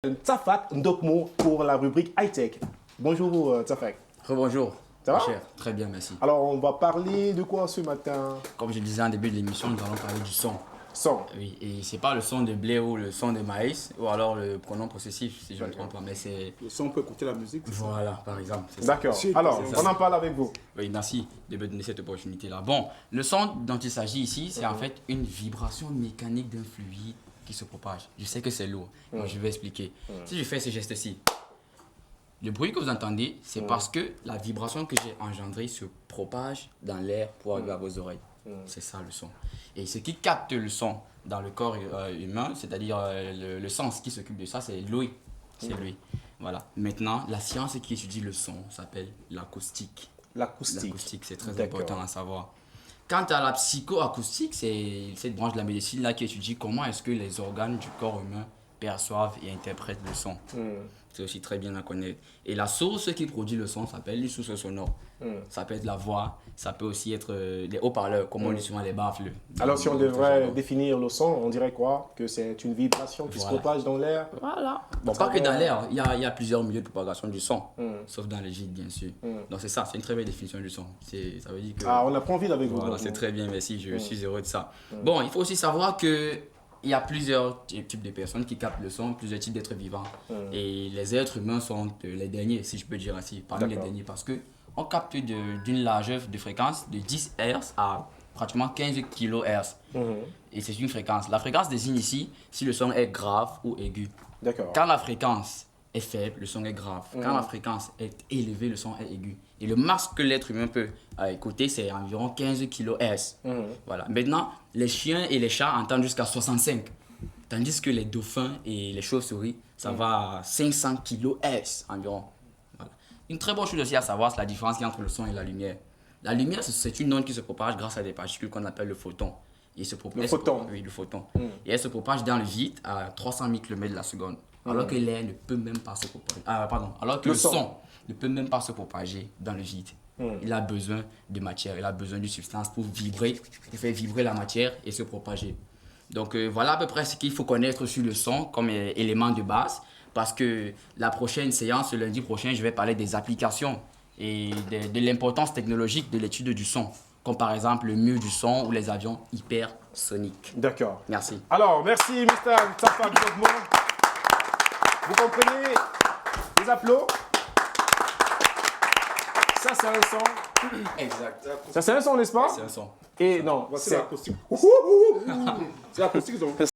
Tsafak Ndokmo pour la rubrique high-tech. Bonjour Tsafak. Rebonjour. Ça va? Cher. Très bien, merci. Alors on va parler de quoi ce matin? Comme je disais en début de l'émission, nous allons parler du son. Son. Oui, et c'est pas le son de blé ou le son de maïs, ou alors le pronom possessif, si je ne me trompe pas, mais c'est... Le son peut écouter la musique. Voilà, par exemple. C'est ça. D'accord. Alors, on en parle avec vous. Oui, merci de me donner cette opportunité-là. Bon, le son dont il s'agit ici, c'est en fait une vibration mécanique d'un fluide qui se propage. Je sais que c'est lourd, donc je vais expliquer. Si je fais ce geste-ci, le bruit que vous entendez, c'est parce que la vibration que j'ai engendrée se propage dans l'air pour arriver à vos oreilles. C'est ça le son. Et ce qui capte le son dans le corps humain, c'est-à-dire le sens qui s'occupe de ça, c'est l'ouïe. C'est l'ouïe. Voilà. Maintenant, la science qui étudie le son s'appelle l'acoustique. L'acoustique. L'acoustique, c'est très important à savoir. Quant à la psychoacoustique, c'est cette branche de la médecine là qui étudie comment est-ce que les organes du corps humain perçoivent et interprètent le son. C'est aussi très bien à connaître. Et la source qui produit le son s'appelle les sources sonores. Ça peut être la voix, ça peut aussi être les haut-parleurs, comme on dit souvent les baffles. Alors si on devrait définir le son, on dirait quoi? Que c'est une vibration qui se propage dans l'air? Voilà. Bon, pas que dans l'air, il y a plusieurs milieux de propagation du son, sauf dans le vide, bien sûr. Donc c'est ça, c'est une très belle définition du son. Ça veut dire que... Ah, on apprend vite avec vous. Voilà, c'est très bien, merci, je suis heureux de ça. Bon, il faut aussi savoir que il y a plusieurs types de personnes qui captent le son, plusieurs types d'êtres vivants. Et les êtres humains sont les derniers, si je peux dire ainsi, parmi les derniers, parce qu'on capte d'une largeur de fréquence de 10 Hz à pratiquement 15 kHz. Et c'est une fréquence. La fréquence désigne ici si le son est grave ou aigu. D'accord. Quand la fréquence est faible, le son est grave. Quand la fréquence est élevée, le son est aigu. Et le max que l'être humain peut écouter, c'est environ 15 kHz. Voilà. Maintenant, les chiens et les chats entendent jusqu'à 65. Tandis que les dauphins et les chauves-souris, ça va à 500 kHz environ. Voilà. Une très bonne chose aussi à savoir, c'est la différence qu'il y a entre le son et la lumière. La lumière, c'est une onde qui se propage grâce à des particules qu'on appelle le photon. Et Le photon. Oui, le photon. Et elle se propage dans le vide à 300 000 km la seconde. Alors que l'air ne peut même pas se propager. Alors que le son ne peut même pas se propager dans le vide. Il a besoin de matière, il a besoin de substance pour vibrer, pour faire vibrer la matière et se propager. Donc voilà à peu près ce qu'il faut connaître sur le son comme élément de base. Parce que la prochaine séance, le lundi prochain, je vais parler des applications et de l'importance technologique de l'étude du son. Comme par exemple le mur du son ou les avions hypersoniques. D'accord. Merci. Alors, merci Mr. Tsafak Ndokmo. Vous comprenez? Les applaudissements. Ça, c'est un son. Exact. Ça, c'est un son, n'est-ce pas? C'est un son. Et non, Voici c'est l'acoustique. C'est l'acoustique donc.